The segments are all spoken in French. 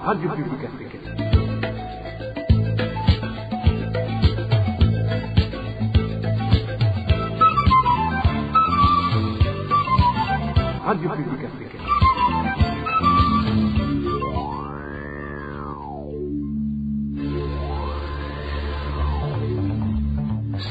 Radio Publique Africaine. Radio Publique Africaine.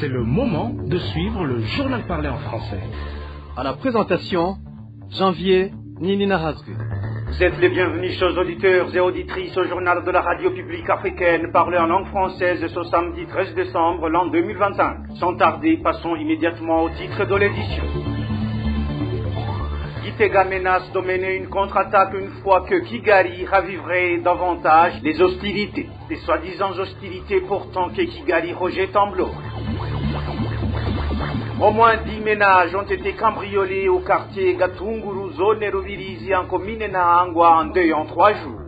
C'est le moment de suivre le journal parlé en français. À la présentation, Janvier Ninina Hazgu. Vous êtes les bienvenus, chers auditeurs et auditrices, au journal de la radio publique africaine parlé en langue française ce samedi 13 décembre l'an 2025. Sans tarder, passons immédiatement au titre de l'édition. Gitega menace de mener une contre-attaque une fois que Kigali raviverait davantage les hostilités. Les soi-disant hostilités pourtant que Kigali rejette en bloc. Au moins 10 ménages ont été cambriolés au quartier Gatunguru, zone Rubirizi, en commune Nahangwa, en deuil en 3 jours.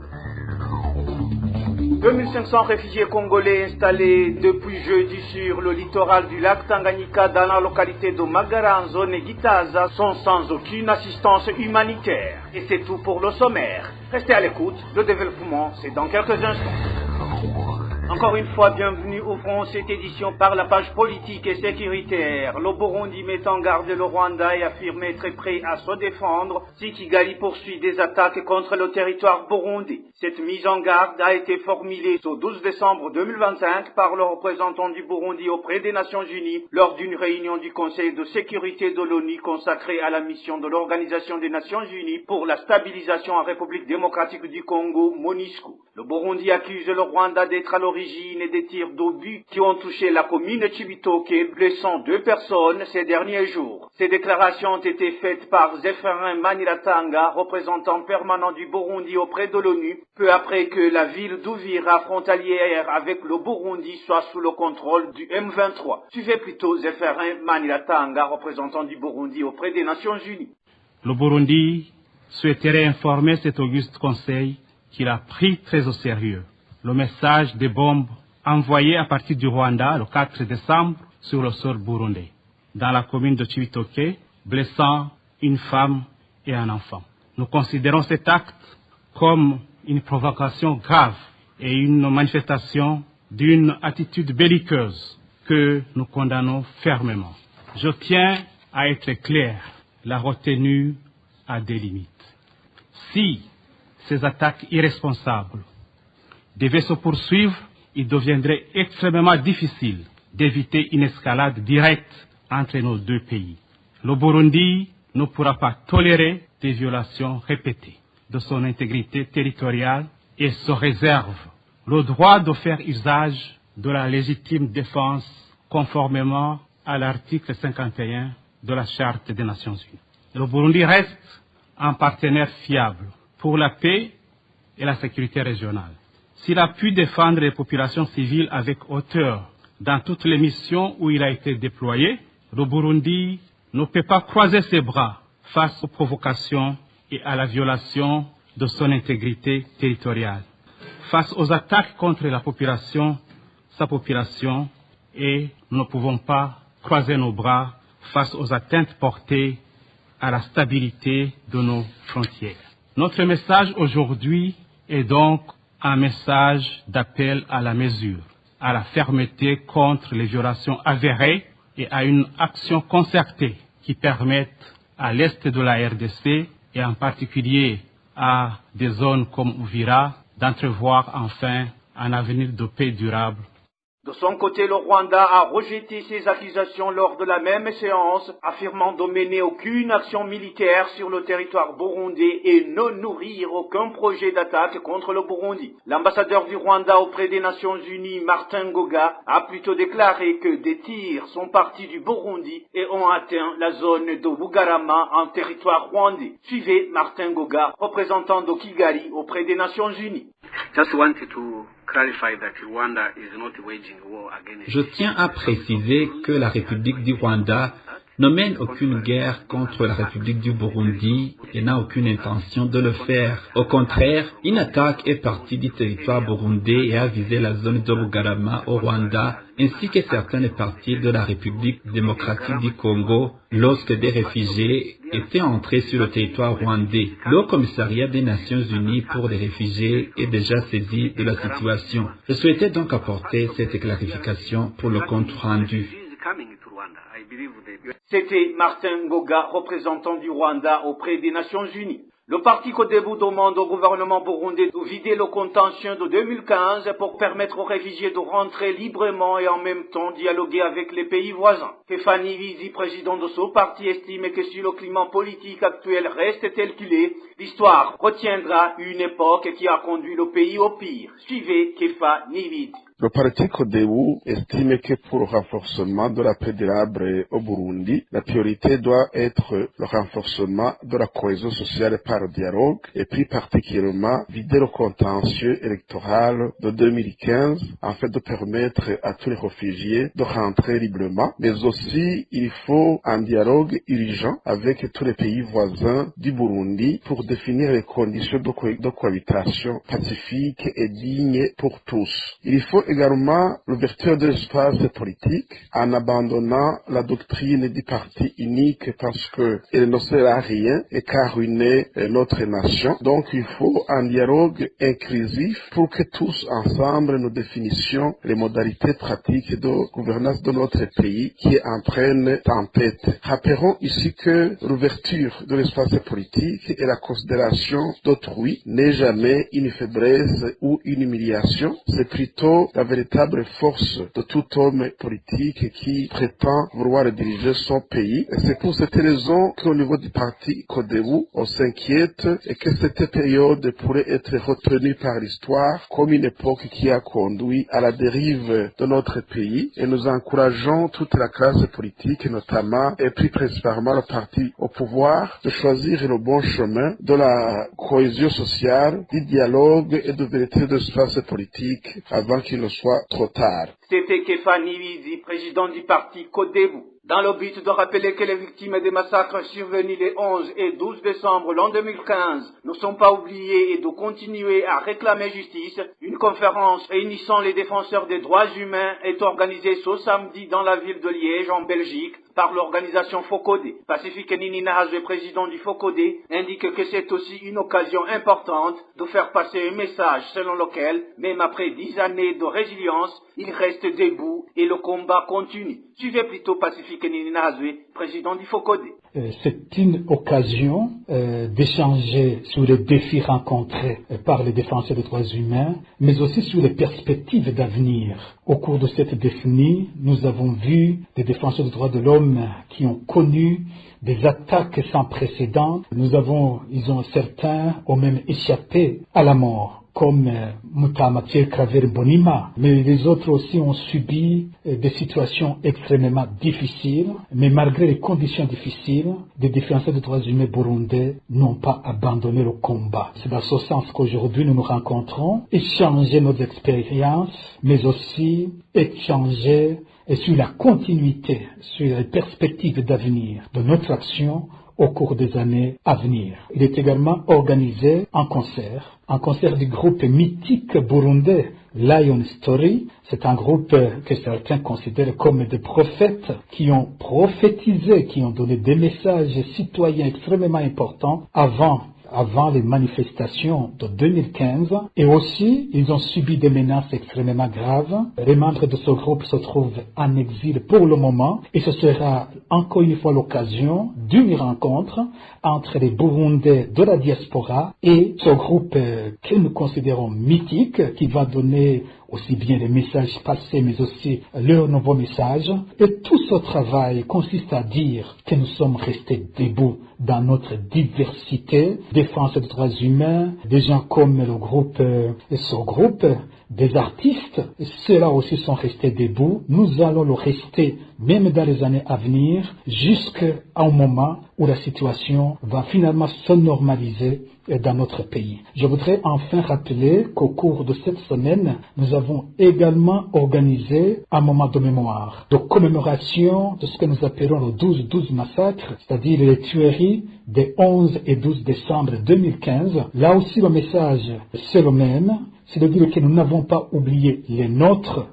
2500 réfugiés congolais installés depuis jeudi sur le littoral du lac Tanganyika dans la localité de Magara, en zone Gitaza, sont sans aucune assistance humanitaire. Et c'est tout pour le sommaire. Restez à l'écoute, le développement, c'est dans quelques instants. Encore une fois, bienvenue. Ouvrons cette édition par la page politique et sécuritaire. Le Burundi met en garde le Rwanda et affirme être prêt à se défendre si Kigali poursuit des attaques contre le territoire burundais. Cette mise en garde a été formulée au 12 décembre 2025 par le représentant du Burundi auprès des Nations Unies lors d'une réunion du Conseil de sécurité de l'ONU consacrée à la mission de l'Organisation des Nations Unies pour la stabilisation en République démocratique du Congo, MONUSCO. Le Burundi accuse le Rwanda d'être à l'origine et des tirs d'obus qui ont touché la commune Chibitoke, blessant 2 personnes ces derniers jours. Ces déclarations ont été faites par Zéphirin Maniratanga, représentant permanent du Burundi auprès de l'ONU, peu après que la ville d'Uvira, frontalière avec le Burundi, soit sous le contrôle du M23. Suivez plutôt Zéphirin Maniratanga, représentant du Burundi auprès des Nations Unies. Le Burundi souhaiterait informer cet auguste conseil qu'il a pris très au sérieux le message des bombes envoyées à partir du Rwanda le 4 décembre sur le sol burundais, dans la commune de Chibitoke, blessant une femme et un enfant. Nous considérons cet acte comme une provocation grave et une manifestation d'une attitude belliqueuse que nous condamnons fermement. Je tiens à être clair, la retenue a des limites. Si ces attaques irresponsables devaient se poursuivre, il deviendrait extrêmement difficile d'éviter une escalade directe entre nos deux pays. Le Burundi ne pourra pas tolérer des violations répétées de son intégrité territoriale et se réserve le droit de faire usage de la légitime défense conformément à l'article 51 de la Charte des Nations Unies. Le Burundi reste un partenaire fiable pour la paix et la sécurité régionale. S'il a pu défendre les populations civiles avec hauteur dans toutes les missions où il a été déployé, le Burundi ne peut pas croiser ses bras face aux provocations et à la violation de son intégrité territoriale, face aux attaques contre la population, sa population, et nous ne pouvons pas croiser nos bras face aux atteintes portées à la stabilité de nos frontières. Notre message aujourd'hui est donc un message d'appel à la mesure, à la fermeté contre les violations avérées et à une action concertée qui permette à l'est de la RDC et en particulier à des zones comme Uvira d'entrevoir enfin un avenir de paix durable. De son côté, le Rwanda a rejeté ces accusations lors de la même séance, affirmant de mener aucune action militaire sur le territoire burundais et ne nourrir aucun projet d'attaque contre le Burundi. L'ambassadeur du Rwanda auprès des Nations Unies, Martin Ngoga, a plutôt déclaré que des tirs sont partis du Burundi et ont atteint la zone de Bugarama en territoire rwandais. Suivez Martin Ngoga, représentant de Kigali auprès des Nations Unies. Je tiens à préciser que la République du Rwanda ne mène aucune guerre contre la République du Burundi et n'a aucune intention de le faire. Au contraire, une attaque est partie du territoire burundais et a visé la zone de Bugarama au Rwanda, ainsi que certaines parties de la République démocratique du Congo, lorsque des réfugiés étaient entrés sur le territoire rwandais. Le Haut Commissariat des Nations Unies pour les réfugiés est déjà saisi de la situation. Je souhaitais donc apporter cette clarification pour le compte rendu. C'était Martin Ngoga, représentant du Rwanda auprès des Nations Unies. Le parti Codebu demande au gouvernement burundais de vider le contentieux de 2015 pour permettre aux réfugiés de rentrer librement et en même temps dialoguer avec les pays voisins. Stéphanie Vizi, président de ce parti, estime que si le climat politique actuel reste tel qu'il est, l'histoire retiendra une époque qui a conduit le pays au pire. Suivez Kefa Nivizi. Le parti Codebu estime que pour le renforcement de la paix durable au Burundi, la priorité doit être le renforcement de la cohésion sociale par le dialogue et plus particulièrement vider le contentieux électoral de 2015 afin de permettre à tous les réfugiés de rentrer librement. Mais aussi, il faut un dialogue urgent avec tous les pays voisins du Burundi pour définir les conditions de cohabitation pacifique et digne pour tous. Il faut également l'ouverture de l'espace politique en abandonnant la doctrine du parti unique parce qu'elle ne sert à rien et qu'à ruiner notre nation. Donc il faut un dialogue inclusif pour que tous ensemble nous définissions les modalités pratiques de gouvernance de notre pays qui entraînent tempête. Rappelons ici que l'ouverture de l'espace politique et la considération d'autrui n'est jamais une faiblesse ou une humiliation, c'est plutôt la véritable force de tout homme politique qui prétend vouloir diriger son pays. Et c'est pour cette raison qu'au niveau du parti Codebu, on s'inquiète et que cette période pourrait être retenue par l'histoire comme une époque qui a conduit à la dérive de notre pays. Et nous encourageons toute la classe politique, notamment et plus principalement le parti au pouvoir, de choisir le bon chemin de la cohésion sociale, du dialogue et de vérité de l'espace politique avant qu'il ne soit trop tard. C'était Kefa Nivizi, président du parti Codebu. Dans le but de rappeler que les victimes des massacres survenus les 11 et 12 décembre l'an 2015 ne sont pas oubliées et de continuer à réclamer justice, une conférence réunissant les défenseurs des droits humains est organisée ce samedi dans la ville de Liège, en Belgique, par l'organisation Focodé. Pacifique Nini Nahazwe, président du Focodé, indique que c'est aussi une occasion importante de faire passer un message selon lequel, même après 10 années de résilience, il reste debout et le combat continue. Suivez plutôt Pacifique Nini Nahazwe, président du Focodé. C'est une occasion d'échanger sur les défis rencontrés par les défenseurs des droits humains, mais aussi sur les perspectives d'avenir. Au cours de cette décennie, nous avons vu des défenseurs des droits de l'homme qui ont connu des attaques sans précédent. Certains ont même échappé à la mort, comme Mutamatie Kraver Bonima, mais les autres aussi ont subi des situations extrêmement difficiles, mais malgré les conditions difficiles, des défenseurs des droits humains burundais n'ont pas abandonné le combat. C'est dans ce sens qu'aujourd'hui nous nous rencontrons, échanger nos expériences, mais aussi échanger sur la continuité, sur les perspectives d'avenir de notre action au cours des années à venir. Il est également organisé un concert du groupe mythique burundais Lion Story. C'est un groupe que certains considèrent comme des prophètes qui ont prophétisé, qui ont donné des messages citoyens extrêmement importants avant les manifestations de 2015, et aussi ils ont subi des menaces extrêmement graves. Les membres de ce groupe se trouvent en exil pour le moment, et ce sera encore une fois l'occasion d'une rencontre entre les Burundais de la diaspora et ce groupe que nous considérons mythique, qui va donner aussi bien les messages passés, mais aussi leurs nouveaux messages. Et tout ce travail consiste à dire que nous sommes restés debout dans notre diversité, défense des droits humains, des gens comme ce groupe, des artistes, ceux-là aussi sont restés debout. Nous allons le rester même dans les années à venir, jusqu'au moment où la situation va finalement se normaliser dans notre pays. Je voudrais enfin rappeler qu'au cours de cette semaine, nous avons également organisé un moment de mémoire, de commémoration de ce que nous appelons le 12-12 massacre, c'est-à-dire les tueries des 11 et 12 décembre 2015. Là aussi, le message, c'est le même. C'est de dire que nous n'avons pas oublié les nôtres,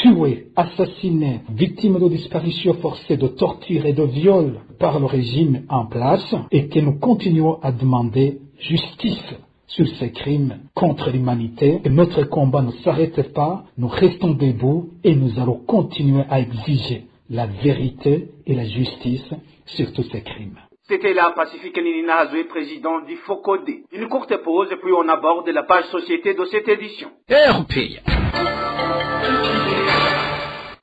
tués, assassinés, victimes de disparitions forcées, de torture et de viols par le régime en place, et que nous continuons à demander justice sur ces crimes contre l'humanité. Et notre combat ne s'arrête pas, nous restons debout et nous allons continuer à exiger la vérité et la justice sur tous ces crimes. C'était là Pacifique Nina Hazoué, président du FOCODE. Une courte pause et puis on aborde la page société de cette édition.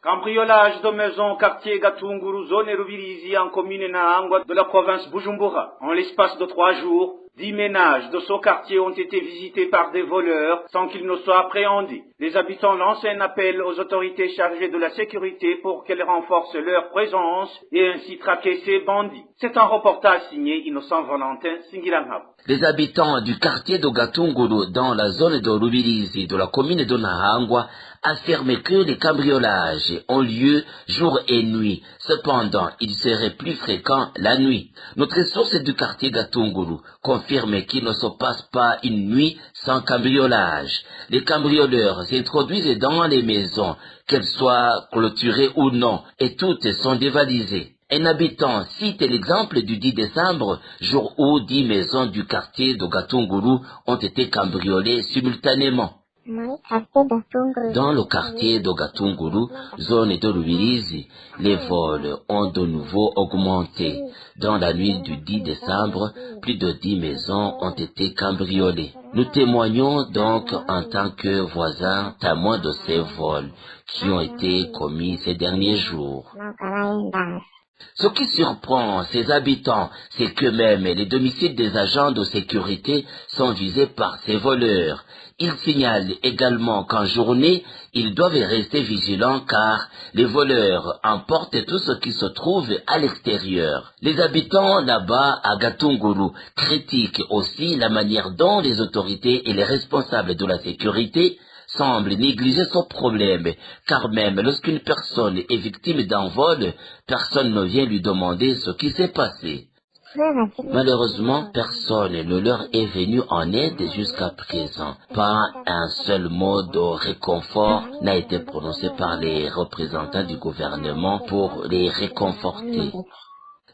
Cambriolage de maisons, quartier Gatunguru, zone Rubirizi, en commune Nahangwa de la province Bujumbura. En l'espace de 3 jours, 10 ménages de ce quartier ont été visités par des voleurs sans qu'ils ne soient appréhendés. Les habitants lancent un appel aux autorités chargées de la sécurité pour qu'elles renforcent leur présence et ainsi traquer ces bandits. C'est un reportage signé Innocent Valentin Singiranghab. Les habitants du quartier de Gatunguru dans la zone de Rubirizi de la commune de Nahangwa affirment que les cambriolages ont lieu jour et nuit. Cependant, ils seraient plus fréquents la nuit. Notre source du quartier Gatunguru confirme qu'il ne se passe pas une nuit sans cambriolage. Les cambrioleurs s'introduisent dans les maisons, qu'elles soient clôturées ou non, et toutes sont dévalisées. Un habitant cite l'exemple du 10 décembre, jour où 10 maisons du quartier de Gatunguru ont été cambriolées simultanément. Dans le quartier de Gatunguru, zone de Rubirizi, les vols ont de nouveau augmenté. Dans la nuit du 10 décembre, plus de 10 maisons ont été cambriolées. Nous témoignons donc en tant que voisins témoins de ces vols qui ont été commis ces derniers jours. Ce qui surprend ces habitants, c'est que même les domiciles des agents de sécurité sont visés par ces voleurs. Ils signalent également qu'en journée, ils doivent rester vigilants car les voleurs emportent tout ce qui se trouve à l'extérieur. Les habitants là-bas à Gatunguru critiquent aussi la manière dont les autorités et les responsables de la sécurité semble négliger ce problème, car même lorsqu'une personne est victime d'un vol, personne ne vient lui demander ce qui s'est passé. Malheureusement, personne ne leur est venu en aide jusqu'à présent. Pas un seul mot de réconfort n'a été prononcé par les représentants du gouvernement pour les réconforter.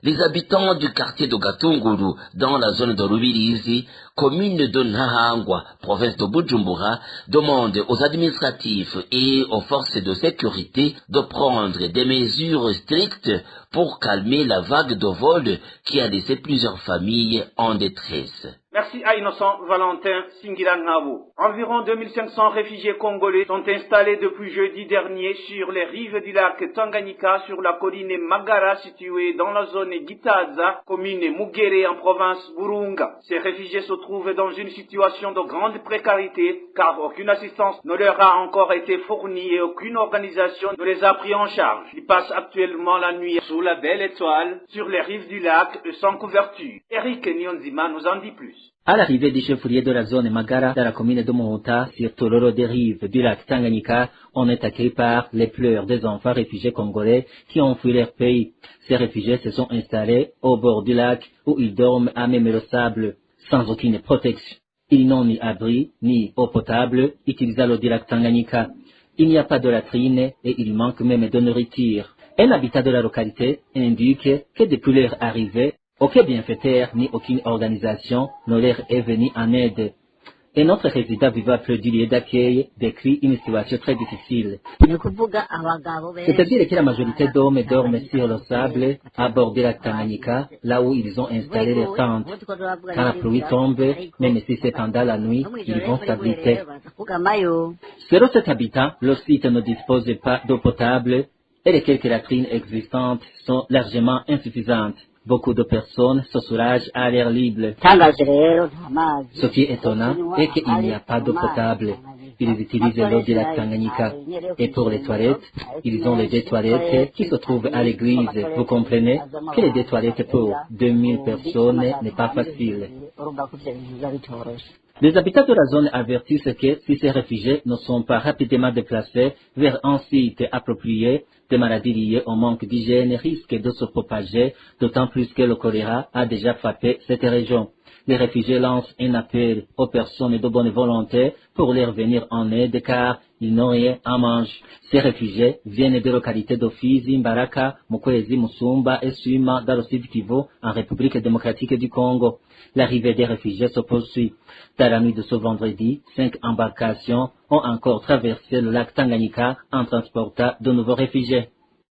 Les habitants du quartier de Gatunguru, dans la zone de Rubirizi, commune de Nahangwa, province de Bujumbura, demandent aux administratifs et aux forces de sécurité de prendre des mesures strictes pour calmer la vague de vol qui a laissé plusieurs familles en détresse. Merci à Innocent Valentin Singiranghabo. Environ 2500 réfugiés congolais sont installés depuis jeudi dernier sur les rives du lac Tanganyika sur la colline Magara située dans la zone Gitaza, commune Mugere en province Burunga. Ces réfugiés se trouvent dans une situation de grande précarité car aucune assistance ne leur a encore été fournie et aucune organisation ne les a pris en charge. Ils passent actuellement la nuit sous la belle étoile sur les rives du lac sans couverture. Eric Nyonzima nous en dit plus. À l'arrivée du chef-lieu de la zone Magara, dans la commune de Mohota, sur Tororo des rives du lac Tanganyika, on est accueilli par les pleurs des enfants réfugiés congolais qui ont fui leur pays. Ces réfugiés se sont installés au bord du lac où ils dorment à même le sable, sans aucune protection. Ils n'ont ni abri, ni eau potable, utilisant l'eau du lac Tanganyika. Il n'y a pas de latrine et il manque même de nourriture. Un habitant de la localité indique que depuis leur arrivée, aucun bienfaiteur ni aucune organisation ne leur est venu en aide. Et notre résident vivant près du lieu d'accueil décrit une situation très difficile. C'est-à-dire que la majorité d'hommes dorment sur le sable à bord de la Tanganyika, là où ils ont installé leurs tentes. Quand la pluie tombe, même si c'est pendant la nuit, ils vont s'abriter. Selon cet habitant, le site ne dispose pas d'eau potable et les quelques latrines existantes sont largement insuffisantes. Beaucoup de personnes se soulagent à l'air libre. Ce qui est étonnant est qu'il n'y a pas d'eau potable. ils utilisent l'eau du lac Tanganyika. Et pour les toilettes, ils ont les deux toilettes qui se trouvent à l'église. Vous comprenez que les deux toilettes pour 2000 personnes n'est pas facile. Les habitants de la zone avertissent que si ces réfugiés ne sont pas rapidement déplacés vers un site approprié, des maladies liées au manque d'hygiène risquent de se propager, d'autant plus que le choléra a déjà frappé cette région. Les réfugiés lancent un appel aux personnes de bonne volonté pour leur venir en aide car ils n'ont rien à manger. Ces réfugiés viennent des localités d'Ofizi, Mbaraka, Mukwezi, Musumba et Suma dans le Sud Kivu en République démocratique du Congo. L'arrivée des réfugiés se poursuit. Dans la nuit de ce vendredi, 5 embarcations ont encore traversé le lac Tanganyika en transportant de nouveaux réfugiés.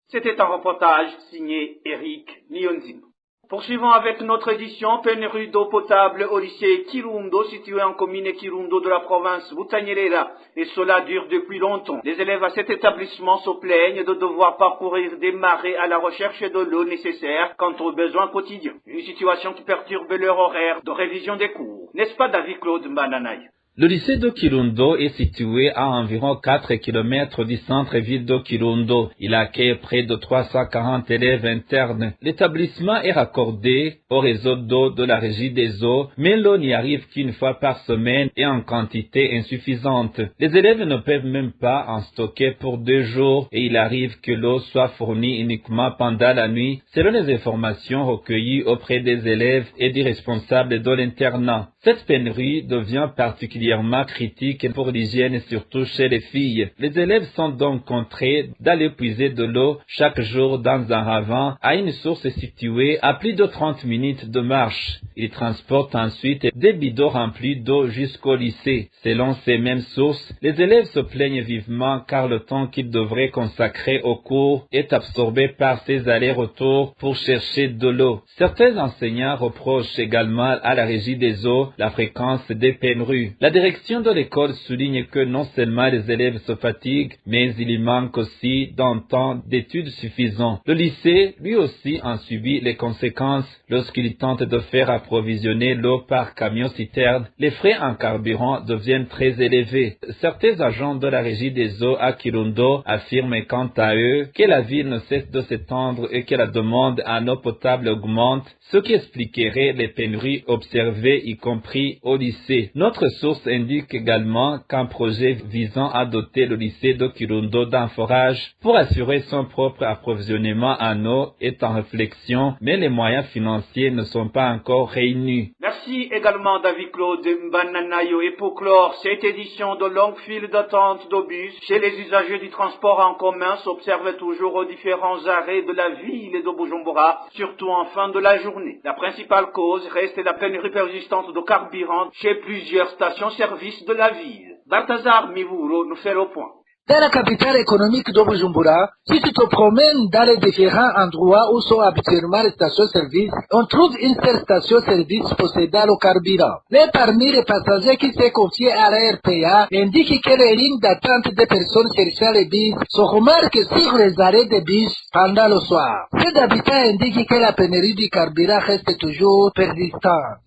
C'était un reportage signé Eric Niyonzima. Poursuivons avec notre édition, pénurie d'eau potable au lycée Kirundo, situé en commune Kirundo de la province Butanyerera. Et cela dure depuis longtemps. Les élèves à cet établissement se plaignent de devoir parcourir des marais à la recherche de l'eau nécessaire quant aux besoins quotidiens. Une situation qui perturbe leur horaire de révision des cours. N'est-ce pas, David-Claude Mbananaï? Le lycée de Kirundo est situé à environ 4 km du centre-ville de Kirundo. Il accueille près de 340 élèves internes. L'établissement est raccordé au réseau d'eau de la Régie des eaux, mais l'eau n'y arrive qu'une fois par semaine et en quantité insuffisante. Les élèves ne peuvent même pas en stocker pour 2 jours et il arrive que l'eau soit fournie uniquement pendant la nuit, selon les informations recueillies auprès des élèves et des responsables de l'internat. Cette pénurie devient particulièrement critique pour l'hygiène, surtout chez les filles. Les élèves sont donc contraints d'aller puiser de l'eau chaque jour dans un ravin à une source située à plus de 30 minutes de marche. Ils transportent ensuite des bidons remplis d'eau jusqu'au lycée. Selon ces mêmes sources, les élèves se plaignent vivement car le temps qu'ils devraient consacrer au cours est absorbé par ces allers-retours pour chercher de l'eau. Certains enseignants reprochent également à la Régie des eaux la fréquence des pénuries. La direction de l'école souligne que non seulement les élèves se fatiguent, mais il y manque aussi d'un temps d'études suffisant. Le lycée, lui aussi, en subit les conséquences lorsqu'il tente de faire approvisionner l'eau par camion-citerne. Les frais en carburant deviennent très élevés. Certains agents de la Régie des eaux à Kirundo affirment quant à eux que la ville ne cesse de s'étendre et que la demande en eau potable augmente, ce qui expliquerait les pénuries observées, y compris au lycée. Notre source indique également qu'un projet visant à doter le lycée de Kirundo d'un forage pour assurer son propre approvisionnement en eau est en réflexion, mais les moyens financiers ne sont pas encore réunis. Merci également David-Claude Mbananayo. Et pour clore cette édition de longue file d'attente d'obus chez les usagers du transport en commun s'observe toujours aux différents arrêts de la ville de Bujumbura, surtout en fin de la journée. La principale cause reste la pénurie persistante de carburant chez plusieurs stations-service de la ville. Balthazar Mivuro nous fait le point. Dans la capitale économique de Bujumbura, si tu te promènes dans les différents endroits où sont habituellement les stations-service, on trouve une seule station-service possédant le carburant. Mais parmi les passagers qui s'est confiés à la RPA indiquent que les lignes d'attente des personnes cherchant les bus se remarquent sur les arrêts des bus pendant le soir. Ces habitants indiquent que la pénurie du carburant reste toujours persistante.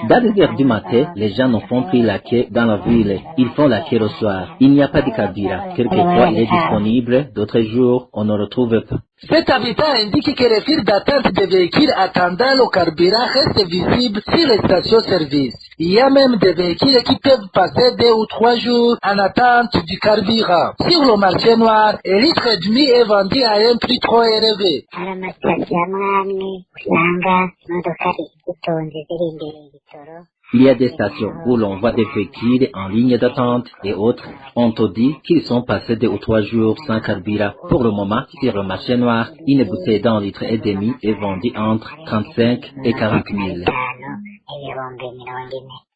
Dans les heures du matin, les gens ne font plus la queue dans la ville. Ils font la queue le soir. Il n'y a pas de carburant. Quelquefois, il est disponible. D'autres jours, on ne le trouve pas. Cet habitant indique que les files d'attente des véhicules attendant le carburant restent visibles sur les stations-service. Il y a même des véhicules qui peuvent passer 2 ou 3 jours en attente du carburant. Sur le marché noir, un litre et demi est vendu à un prix trop élevé. Il y a des stations où l'on voit des véhicules en ligne d'attente et autres. On te dit qu'ils sont passés 2 ou 3 jours sans carburant. Pour le moment, sur le marché noir, une bouteille d'1,5 litre est vendue entre 35 et 40 000.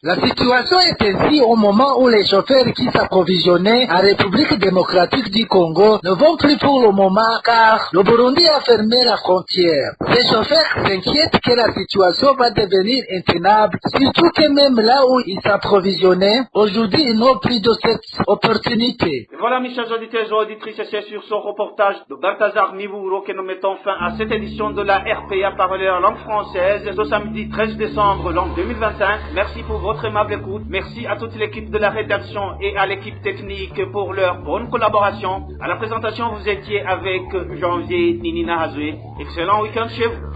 La situation est ainsi au moment où les chauffeurs qui s'approvisionnaient en République démocratique du Congo ne vont plus pour le moment car le Burundi a fermé la frontière. Les chauffeurs s'inquiètent que la situation va devenir intenable, surtout que même là où ils s'approvisionnaient, aujourd'hui ils n'ont plus de cette opportunité. Et voilà, mes chers auditeurs et auditrices, c'est sur ce reportage de Balthazar Mivuro que nous mettons fin à cette édition de la RPA parlée en langue française, ce samedi 13 décembre 2025. Merci pour votre votre aimable écoute. Merci à toute l'équipe de la rédaction et à l'équipe technique pour leur bonne collaboration. À la présentation, vous étiez avec Janvier Ninina Hazoué. Excellent week-end chez vous.